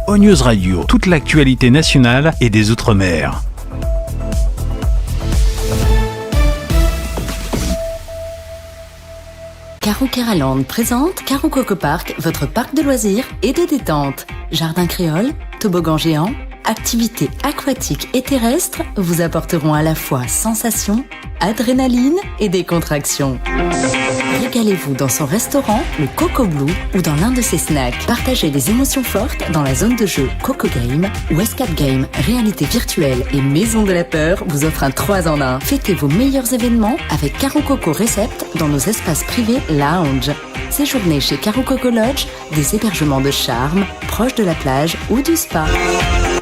ONews Radio, toute l'actualité nationale et des Outre-mer. Karou Keraland présente Karou Coco Park, votre parc de loisirs et de détente. Jardin créole, toboggan géant, activités aquatiques et terrestres vous apporteront à la fois sensations, adrénaline et décontraction. Régalez-vous dans son restaurant, le Coco Blue, ou dans l'un de ses snacks. Partagez des émotions fortes dans la zone de jeu Coco Game, où Escape Game, réalité virtuelle et maison de la peur vous offrent un 3 en 1. Fêtez vos meilleurs événements avec Karou Coco Recept dans nos espaces privés lounge. Séjournez chez Karou Coco Lodge, des hébergements de charme, proches de la plage ou du spa.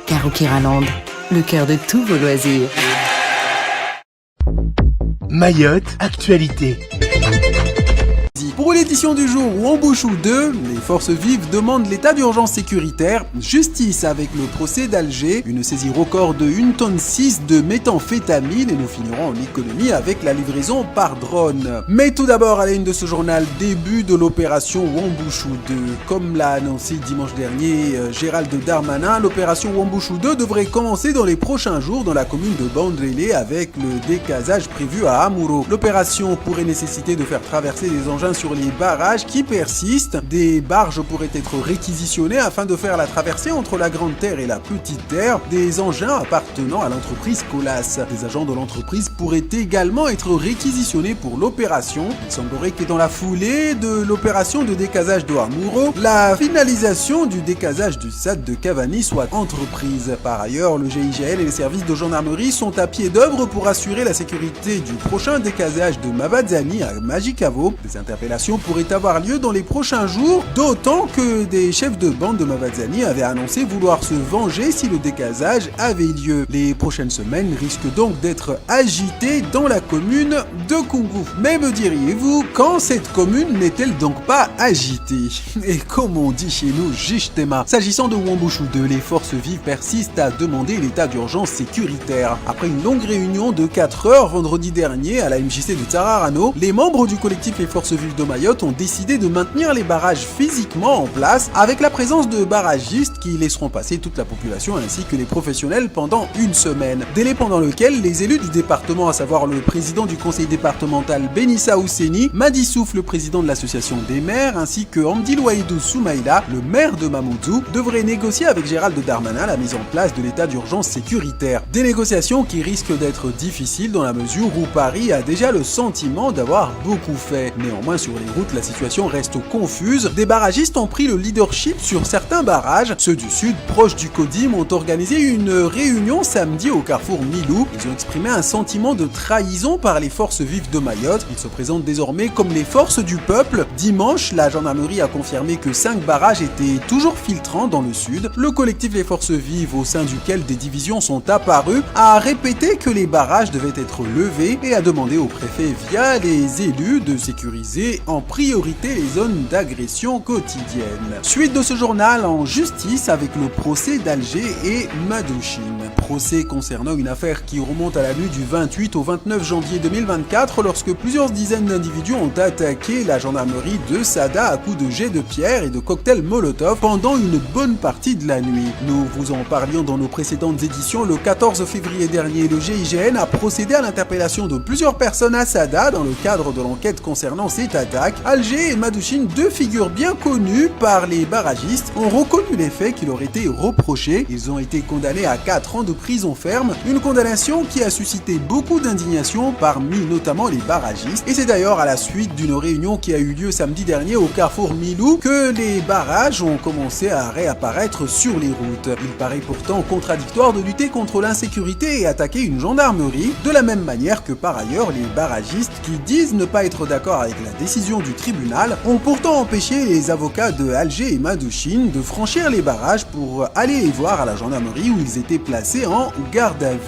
Karou Keraland, le cœur de tous vos loisirs. Mayotte, actualité. Pour l'édition du jour Wambushu 2, les forces vives demandent l'état d'urgence sécuritaire, justice avec le procès d'Alger, une saisie record de 1,6 tonne de méthamphétamine et nous finirons en économie avec la livraison par drone. Mais tout d'abord, à la une de ce journal, début de l'opération Wambushu 2. Comme l'a annoncé dimanche dernier Gérald Darmanin, l'opération Wambushu 2 devrait commencer dans les prochains jours dans la commune de Bandrélé avec le décasage prévu à Amuro. L'opération pourrait nécessiter de faire traverser des engins sur les barrages qui persistent. Des barges pourraient être réquisitionnées afin de faire la traversée entre la Grande Terre et la Petite Terre. Des engins appartenant à l'entreprise Colas. Des agents de l'entreprise pourraient également être réquisitionnés pour l'opération. Il semblerait que dans la foulée de l'opération de décasage de Amuro, la finalisation du décasage du SAD de Cavani soit entreprise. Par ailleurs, le GIGN et les services de gendarmerie sont à pied d'œuvre pour assurer la sécurité du prochain décasage de Mabadzani à Majicavo. Des interpellations pourraient avoir lieu dans les prochains jours, d'autant que des chefs de bande de Mabadzani avaient annoncé vouloir se venger si le décasage avait lieu. Les prochaines semaines risquent donc d'être agitées dans la commune de Kungu. Mais me diriez-vous, quand cette commune n'est-elle donc pas agitée? Et comme on dit chez nous, Jishtema. S'agissant de Wambushu 2, les forces vives persistent à demander l'état d'urgence sécuritaire. Après une longue réunion de 4 heures vendredi dernier à la MJC de Tsararano, les membres du collectif Les Forces Vives de Mayotte ont décidé de maintenir les barrages physiquement en place avec la présence de barragistes qui laisseront passer toute la population ainsi que les professionnels pendant une semaine. Délai pendant lequel les élus du département, à savoir le président du conseil départemental Benissa Ousseni, Madi Souf, le président de l'association des maires, ainsi que Hamdi Louaïdou Soumaïla, le maire de Mamoudzou, devraient négocier avec Gérald Darmanin la mise en place de l'état d'urgence sécuritaire. Des négociations qui risquent d'être difficiles dans la mesure où Paris a déjà le sentiment d'avoir beaucoup fait. Néanmoins, sur les routes, la situation reste confuse. Des barragistes ont pris le leadership sur certains barrages. Ceux du sud, proches du Codim, ont organisé une réunion samedi au carrefour Milou. Ils ont exprimé un sentiment de trahison par les forces vives de Mayotte. Ils se présentent désormais comme les forces du peuple. Dimanche, la gendarmerie a confirmé que 5 barrages étaient toujours filtrants dans le sud. Le collectif Les Forces Vives, au sein duquel des divisions sont apparues, a répété que les barrages devaient être levés et a demandé au préfet via les élus de sécuriser en priorité les zones d'agression quotidienne. Suite de ce journal en justice avec le procès d'Alger et Madouchine. Procès concernant une affaire qui remonte à la nuit du 28 au 29 janvier 2024 lorsque plusieurs dizaines d'individus ont attaqué la gendarmerie de Sada à coups de jets de pierre et de cocktails Molotov pendant une bonne partie de la nuit. Nous vous en parlions dans nos précédentes éditions. Le 14 février dernier, le GIGN a procédé à l'interpellation de plusieurs personnes à Sada dans le cadre de l'enquête concernant cette attaque. Alger et Madouchine, deux figures bien connues par les barragistes, ont reconnu les faits qui leur étaient reprochés. Ils ont été condamnés à 4 ans de prison ferme, une condamnation qui a suscité beaucoup d'indignation parmi notamment les barragistes. Et c'est d'ailleurs à la suite d'une réunion qui a eu lieu samedi dernier au carrefour Milou que les barrages ont commencé à réapparaître sur les routes. Il paraît pourtant contradictoire de lutter contre l'insécurité et attaquer une gendarmerie, de la même manière que par ailleurs les barragistes qui disent ne pas être d'accord avec la décision du tribunal ont pourtant empêché les avocats de Alger et Madouchine de franchir les barrages pour aller les voir à la gendarmerie où ils étaient placés en garde à vue.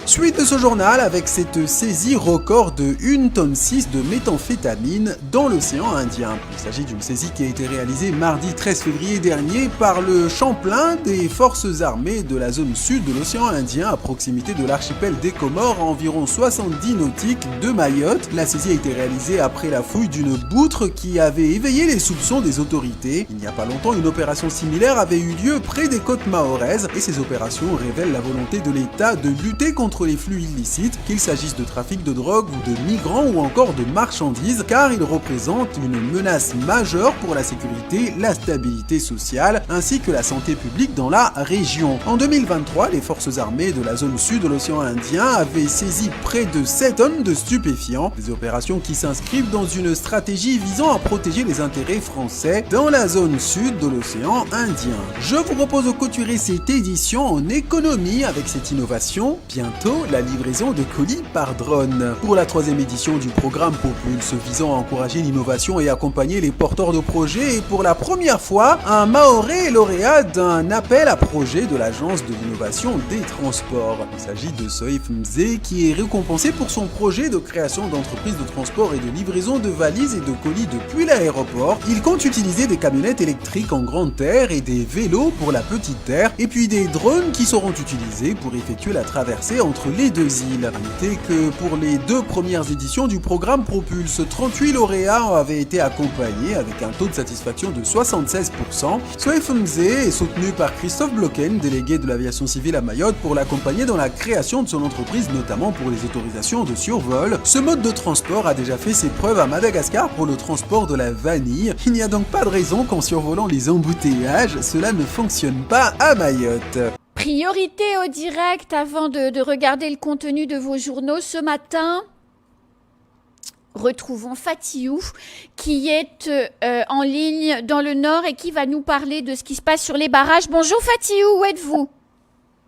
Suite de ce journal avec cette saisie record de 1,6 tonne de méthamphétamine dans l'océan Indien. Il s'agit d'une saisie qui a été réalisée mardi 13 février dernier par le Champlain des forces armées de la zone sud de l'océan Indien à proximité de l'archipel des Comores à environ 70 nautiques de Mayotte. La saisie a été réalisée après la fouille d'une poutre qui avait éveillé les soupçons des autorités. Il n'y a pas longtemps, une opération similaire avait eu lieu près des côtes mahoraises et ces opérations révèlent la volonté de l'État de lutter contre les flux illicites, qu'il s'agisse de trafic de drogue ou de migrants ou encore de marchandises, car ils représentent une menace majeure pour la sécurité, la stabilité sociale ainsi que la santé publique dans la région. En 2023, les forces armées de la zone sud de l'océan Indien avaient saisi près de 7 tonnes de stupéfiants, des opérations qui s'inscrivent dans une stratégie visant à protéger les intérêts français dans la zone sud de l'océan Indien. Je vous propose de clôturer cette édition en économie avec cette innovation, bientôt la livraison de colis par drone. Pour la 3e édition du programme Propulse visant à encourager l'innovation et accompagner les porteurs de projets, et pour la première fois, un Mahorais est lauréat d'un appel à projet de l'Agence de l'innovation des transports. Il s'agit de Soif Mzé qui est récompensé pour son projet de création d'entreprises de transport et de livraison de valises et de colis depuis l'aéroport. Il compte utiliser des camionnettes électriques en grande air et des vélos pour la petite air, et puis des drones qui seront utilisés pour effectuer la traversée entre les deux îles. Notez que pour les 2 premières éditions du programme Propulse, 38 lauréats avaient été accompagnés avec un taux de satisfaction de 76%. Soif Mzé est soutenu par Christophe Blocken, délégué de l'aviation civile à Mayotte, pour l'accompagner dans la création de son entreprise, notamment pour les autorisations de survol. Ce mode de transport a déjà fait ses preuves à Madagascar pour le transport de la vanille. Il n'y a donc pas de raison qu'en survolant les embouteillages, cela ne fonctionne pas à Mayotte. Priorité au direct avant de regarder le contenu de vos journaux ce matin. Retrouvons Fatiou qui est en ligne dans le Nord et qui va nous parler de ce qui se passe sur les barrages. Bonjour Fatiou, où êtes-vous ?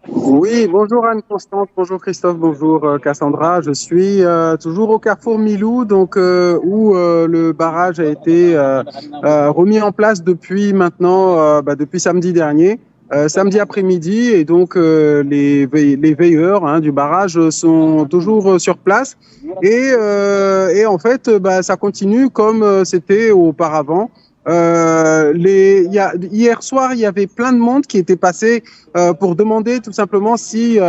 Oui, bonjour Anne-Constante, bonjour Christophe, bonjour Cassandra. Je suis toujours au carrefour Milou, donc où le barrage a été remis en place depuis maintenant, depuis samedi dernier. Samedi après-midi, et donc les veilleurs du barrage sont toujours sur place, et en fait ça continue comme c'était auparavant. Hier soir, il y avait plein de monde qui était passé pour demander tout simplement si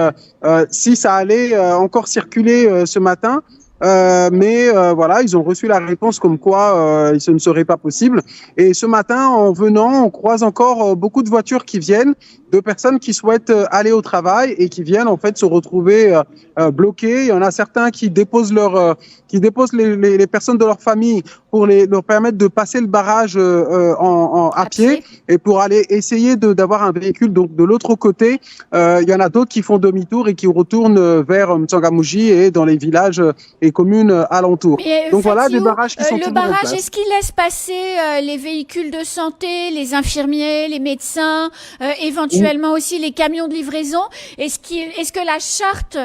ça allait encore circuler ce matin. Mais voilà, ils ont reçu la réponse comme quoi ce ne serait pas possible. Et ce matin, en venant, on croise encore beaucoup de voitures qui viennent, de personnes qui souhaitent aller au travail et qui viennent en fait se retrouver bloquées. Il y en a certains qui déposent les personnes de leur famille pour leur permettre de passer le barrage à pied, et pour aller essayer d'avoir un véhicule donc de l'autre côté. Il y en a d'autres qui font demi-tour et qui retournent vers Mtsangamouji et dans les villages et communes alentours. Donc voilà, des barrages qui sont toujours en place. Le barrage, est-ce qu'il laisse passer les véhicules de santé, les infirmiers, les médecins, éventuellement aussi les camions de livraison? Est-ce que la charte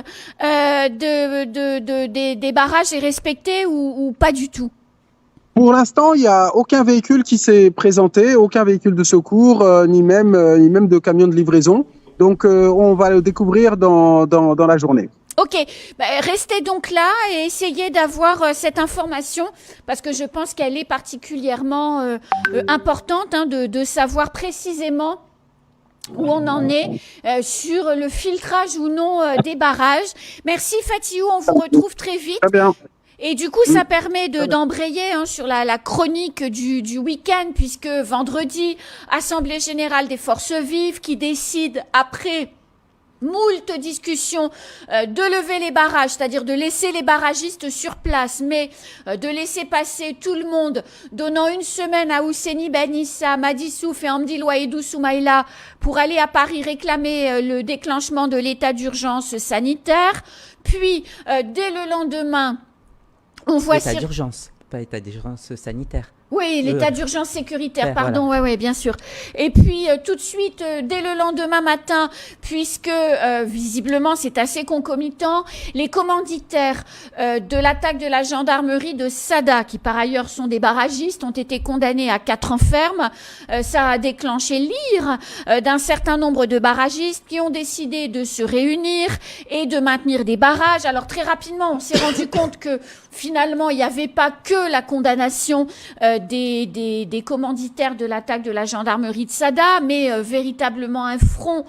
des barrages est respectée ou pas du tout? Pour l'instant, il n'y a aucun véhicule qui s'est présenté, aucun véhicule de secours, ni même de camion de livraison. Donc, on va le découvrir dans la journée. Ok, restez donc là et essayez d'avoir cette information, parce que je pense qu'elle est particulièrement importante de savoir précisément où on en est sur le filtrage ou non des barrages. Merci Fatiou, on vous retrouve très vite. Très bien. Et du coup, ça permet d'embrayer sur la chronique du week-end, puisque vendredi, Assemblée Générale des Forces Vives qui décide après moult discussions de lever les barrages, c'est-à-dire de laisser les barragistes sur place, mais de laisser passer tout le monde, donnant une semaine à Ouseni Ben Issa, Madi Souf et Amdi Louaïdou Soumaïla pour aller à Paris réclamer le déclenchement de l'état d'urgence sanitaire. Puis, dès le lendemain, on voit... État d'urgence, pas état d'urgence sanitaire. Oui, l'état d'urgence sécuritaire, pardon, voilà. Oui, bien sûr. Et puis, tout de suite, dès le lendemain matin, puisque visiblement c'est assez concomitant, les commanditaires de l'attaque de la gendarmerie de Sada, qui par ailleurs sont des barragistes, ont été condamnés à 4 ans ferme. Ça a déclenché l'ire d'un certain nombre de barragistes qui ont décidé de se réunir et de maintenir des barrages. Alors très rapidement, on s'est rendu compte que finalement, il n'y avait pas que la condamnation des commanditaires de l'attaque de la gendarmerie de Sada, mais véritablement un front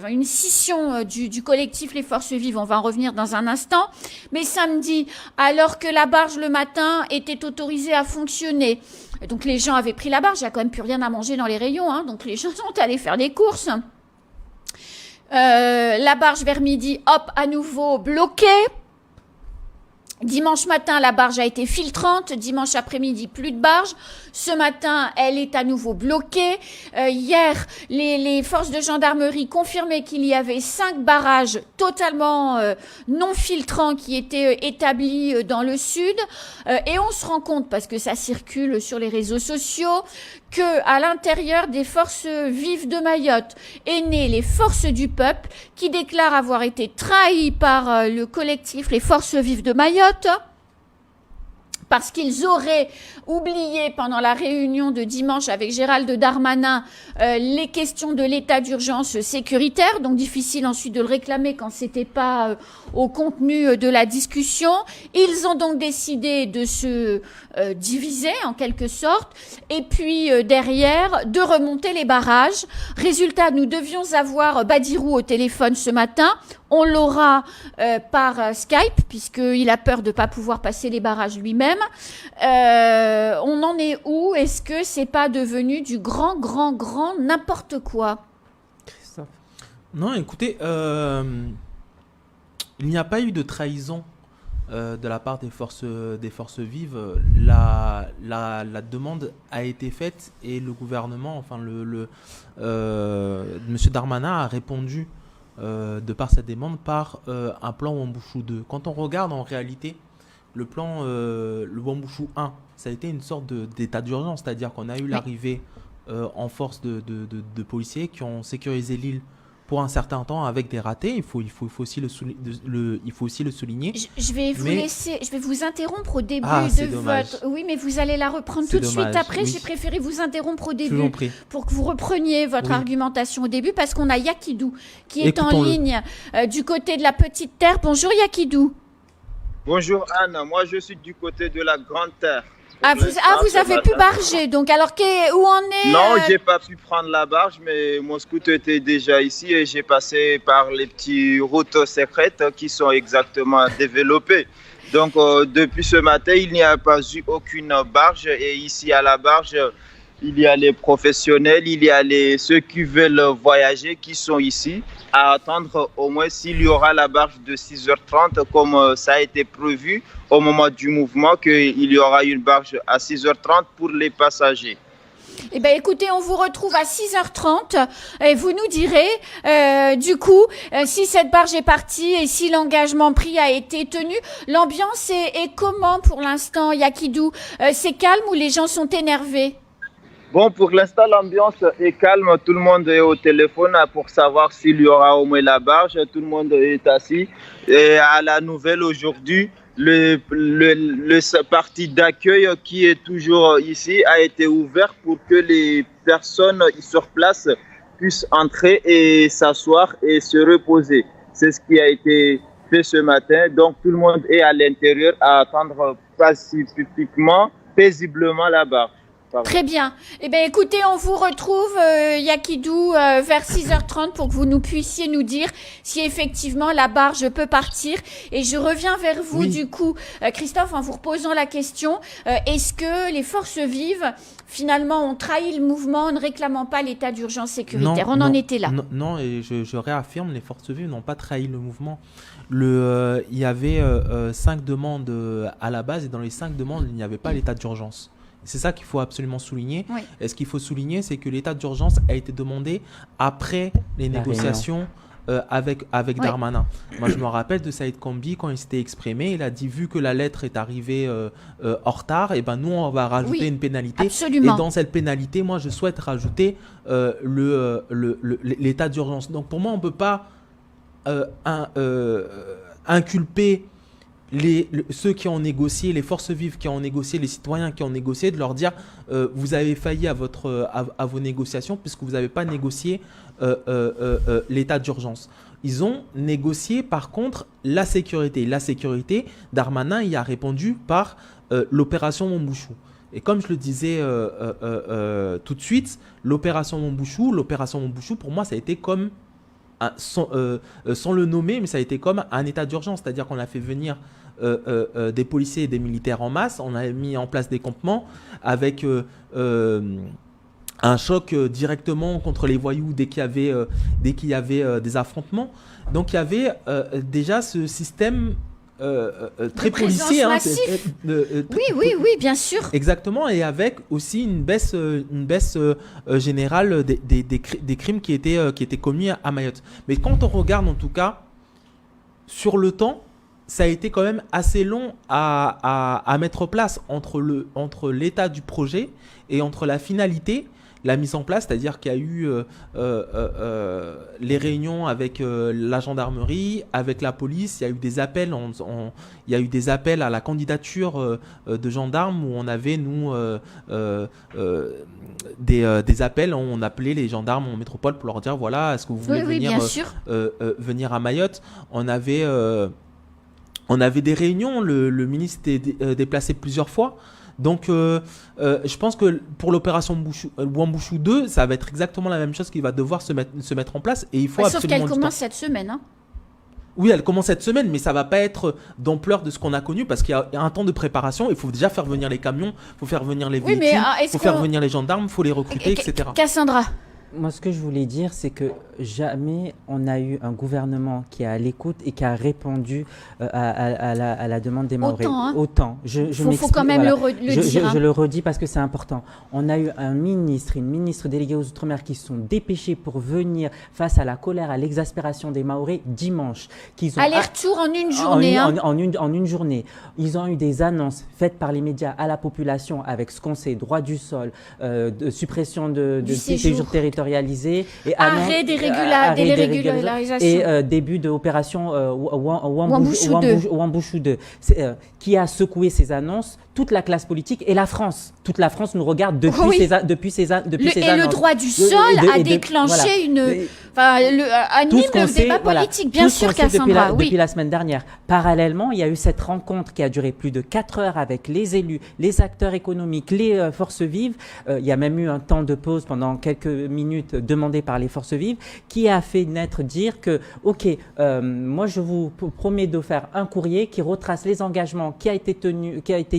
une scission du collectif Les Forces Vives. On va en revenir dans un instant. Mais samedi, alors que la barge le matin était autorisée à fonctionner, donc les gens avaient pris la barge, il n'y a quand même plus rien à manger dans les rayons, hein, donc les gens sont allés faire des courses. La barge vers midi, hop, à nouveau bloquée. Dimanche matin, la barge a été filtrante. Dimanche après-midi, plus de barge. Ce matin, elle est à nouveau bloquée. Hier, les forces de gendarmerie confirmaient qu'il y avait 5 barrages totalement non filtrants qui étaient établis dans le sud. Et on se rend compte, parce que ça circule sur les réseaux sociaux, que à l'intérieur des forces vives de Mayotte est né les forces du peuple qui déclarent avoir été trahis par le collectif Les Forces Vives de Mayotte parce qu'ils auraient oublié pendant la réunion de dimanche avec Gérald Darmanin les questions de l'état d'urgence sécuritaire, donc difficile ensuite de le réclamer quand c'était pas au contenu de la discussion. Ils ont donc décidé de se diviser en quelque sorte et puis derrière de remonter les barrages. Résultat, nous devions avoir Badirou au téléphone ce matin. On l'aura par Skype, puisqu'il a peur de ne pas pouvoir passer les barrages lui-même. On en est où? Est-ce que c'est pas devenu du grand n'importe quoi? Christophe. Non, écoutez, il n'y a pas eu de trahison de la part des forces vives. La demande a été faite et le gouvernement, enfin Monsieur Darmanin a répondu de par sa demande par un plan Wambouchou 2. Quand on regarde en réalité le plan le Wambouchou 1, ça a été une sorte d'état d'urgence, c'est-à-dire qu'on a eu l'arrivée en force de policiers qui ont sécurisé l'île pour un certain temps avec des ratés. Il faut aussi le souligner. Je vais vous laisser, je vais vous interrompre au début de votre... Oui, mais vous allez la reprendre tout de suite après. Oui. J'ai préféré vous interrompre au début pour que vous repreniez votre argumentation au début parce qu'on a Yakidou qui est en ligne du côté de la Petite Terre. Bonjour Yakidou. Bonjour Anne, moi je suis du côté de la Grande Terre. Vous avez pu barger, donc alors où en est Non, j'ai pas pu prendre la barge, mais mon scooter était déjà ici et j'ai passé par les petites routes secrètes qui sont exactement développées. Donc depuis ce matin, il n'y a pas eu aucune barge et ici à la barge, il y a les professionnels, il y a ceux qui veulent voyager qui sont ici à attendre au moins s'il y aura la barge de 6h30 comme ça a été prévu au moment du mouvement, qu'il y aura une barge à 6h30 pour les passagers. Eh bien, écoutez, on vous retrouve à 6h30 et vous nous direz, du coup, si cette barge est partie et si l'engagement pris a été tenu. L'ambiance est comment pour l'instant, Yakidou? C'est calme ou les gens sont énervés? Bon, pour l'instant, l'ambiance est calme. Tout le monde est au téléphone pour savoir s'il y aura au moins la barge. Tout le monde est assis. Et à la nouvelle aujourd'hui, le parti d'accueil qui est toujours ici a été ouvert pour que les personnes sur place puissent entrer et s'asseoir et se reposer. C'est ce qui a été fait ce matin. Donc, tout le monde est à l'intérieur à attendre paisiblement la barge. Très bien. Eh bien, écoutez, on vous retrouve, Yakidou, vers 6h30 pour que vous nous puissiez nous dire si effectivement la barge peut partir. Et je reviens vers vous, du coup, Christophe, en vous reposant la question. Est-ce que les forces vives, finalement, ont trahi le mouvement en ne réclamant pas l'état d'urgence sécuritaire? On en était là. Non, et je réaffirme, les forces vives n'ont pas trahi le mouvement. Il y avait 5 demandes à la base et dans les 5 demandes, il n'y avait pas l'état d'urgence. C'est ça qu'il faut absolument souligner. Oui. Et ce qu'il faut souligner, c'est que l'état d'urgence a été demandé après les négociations avec Darmanin. Moi, je me rappelle de Saïd Kambi quand il s'était exprimé. Il a dit, vu que la lettre est arrivée en retard, et ben nous, on va rajouter une pénalité. Absolument. Et dans cette pénalité, moi, je souhaite rajouter l'état d'urgence. Donc, pour moi, on ne peut pas inculper ceux qui ont négocié, les forces vives qui ont négocié, les citoyens qui ont négocié, de leur dire vous avez failli à vos négociations puisque vous n'avez pas négocié l'état d'urgence. Ils ont négocié par contre la sécurité. La sécurité, Darmanin y a répondu par l'opération Wambouchou. Et comme je le disais tout de suite, l'opération Montbouchou, pour moi, ça a été comme, sans le nommer, mais ça a été comme un état d'urgence. C'est-à-dire qu'on a fait venir des policiers et des militaires en masse, on a mis en place des campements avec un choc directement contre les voyous dès qu'il y avait des affrontements. Donc il y avait déjà ce système très policier. Oui, bien sûr. Exactement, et avec aussi une baisse générale des crimes qui étaient commis à Mayotte. Mais quand on regarde en tout cas, sur le temps, ça a été quand même assez long à mettre en place entre l'état du projet et entre la finalité, la mise en place, c'est-à-dire qu'il y a eu les réunions avec la gendarmerie, avec la police, il y a eu des appels, il y a eu des appels à la candidature de gendarmes où on avait, nous, des appels, on appelait les gendarmes en métropole pour leur dire, voilà, est-ce que vous voulez venir à Mayotte ? On avait des réunions, le ministre était déplacé plusieurs fois. Donc, je pense que pour l'opération Wuambushu 2, ça va être exactement la même chose qui va devoir se mettre en place. Et il faut sauf qu'elle commence cette semaine. Hein. Oui, elle commence cette semaine, mais ça ne va pas être d'ampleur de ce qu'on a connu parce qu'il y a un temps de préparation. Il faut déjà faire venir les camions, il faut faire venir les véhicules, il faut faire venir les gendarmes, il faut les recruter, etc. Cassandra. Moi, ce que je voulais dire, c'est que jamais on a eu un gouvernement qui est à l'écoute et qui a répondu à la demande des Mahorais. Autant. Il faut quand même le dire. Je le redis parce que c'est important. On a eu une ministre déléguée aux Outre-mer qui se sont dépêchés pour venir face à la colère, à l'exaspération des Mahorais dimanche. Aller-retour en une journée. En une journée. Ils ont eu des annonces faites par les médias à la population avec ce qu'on sait, droit du sol, suppression de séjour territorialisé. Et arrêt des régularisations. Et début de l'opération Wuambushu 2. Qui a secoué ces annonces? Toute la classe politique et la France. Toute la France nous regarde depuis ces annonces. Et le droit du sol a déclenché anime le débat politique, bien sûr, Cassandra. Depuis la semaine dernière. Parallèlement, il y a eu cette rencontre qui a duré plus de 4 heures avec les élus, les acteurs économiques, les forces vives. Il y a même eu un temps de pause pendant quelques minutes demandé par les forces vives qui a fait dire que, moi je vous promets de faire un courrier qui retrace les engagements qui a été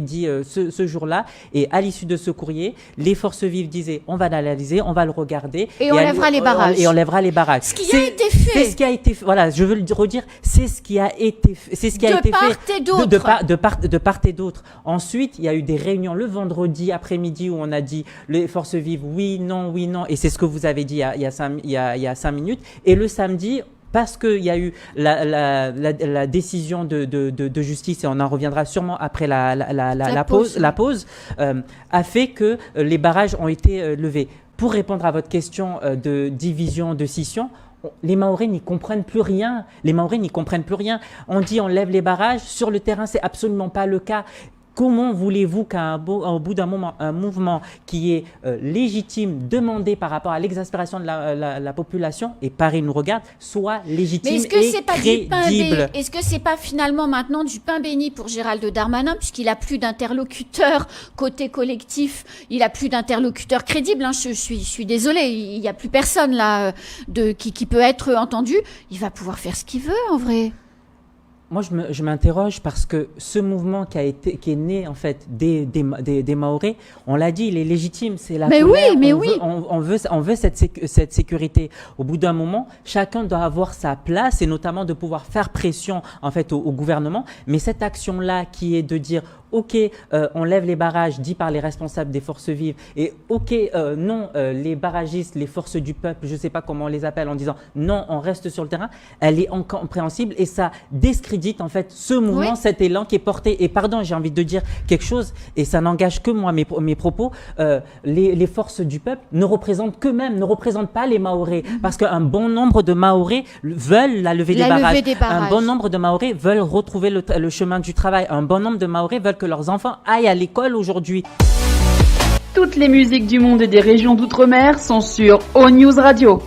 dit ce jour-là, et à l'issue de ce courrier, les forces vives disaient on va l'analyser, on va le regarder et on lèvera les barrages. Ce qui a été fait. C'est ce qui a été fait. Voilà, je veux le redire, c'est ce qui a été fait. C'est ce qui a été fait de part et d'autre. Ensuite, il y a eu des réunions le vendredi après-midi où on a dit les forces vives oui, non, et c'est ce que vous avez dit il y a 5 minutes. Et le samedi, parce qu'il y a eu la décision de justice, et on en reviendra sûrement après la pause, a fait que les barrages ont été levés. Pour répondre à votre question de division, de scission, les Mahorais n'y comprennent plus rien. On dit on lève les barrages. Sur le terrain, c'est absolument pas le cas. Comment voulez-vous qu'au bout d'un moment, un mouvement qui est légitime, demandé par rapport à l'exaspération de la population, et Paris nous regarde, soit légitime et crédible? Est-ce que c'est pas finalement maintenant du pain béni pour Gérald Darmanin, puisqu'il a plus d'interlocuteurs côté collectif, il a plus d'interlocuteurs crédibles. Je suis désolée, il y a plus personne là qui peut être entendu. Il va pouvoir faire ce qu'il veut en vrai. Moi, je m'interroge parce que ce mouvement qui est né en fait des Mahorais, on l'a dit, il est légitime, c'est la colère. On veut cette sécurité. Au bout d'un moment, chacun doit avoir sa place et notamment de pouvoir faire pression en fait au gouvernement. Mais cette action-là, qui est de dire on lève les barrages, dit par les responsables des forces vives, et les barragistes, les forces du peuple, je ne sais pas comment on les appelle, en disant non, on reste sur le terrain, elle est incompréhensible et ça discrédite en fait ce mouvement, cet élan qui est porté. Et pardon, j'ai envie de dire quelque chose, et ça n'engage que moi, mes propos, les forces du peuple ne représentent qu'eux-mêmes, ne représentent pas les Mahorais, parce qu'un bon nombre de Mahorais veulent la levée des barrages. Un bon nombre de Mahorais veulent retrouver le chemin du travail. Un bon nombre de Mahorais veulent que leurs enfants aillent à l'école aujourd'hui. Toutes les musiques du monde et des régions d'outre-mer sont sur O News Radio.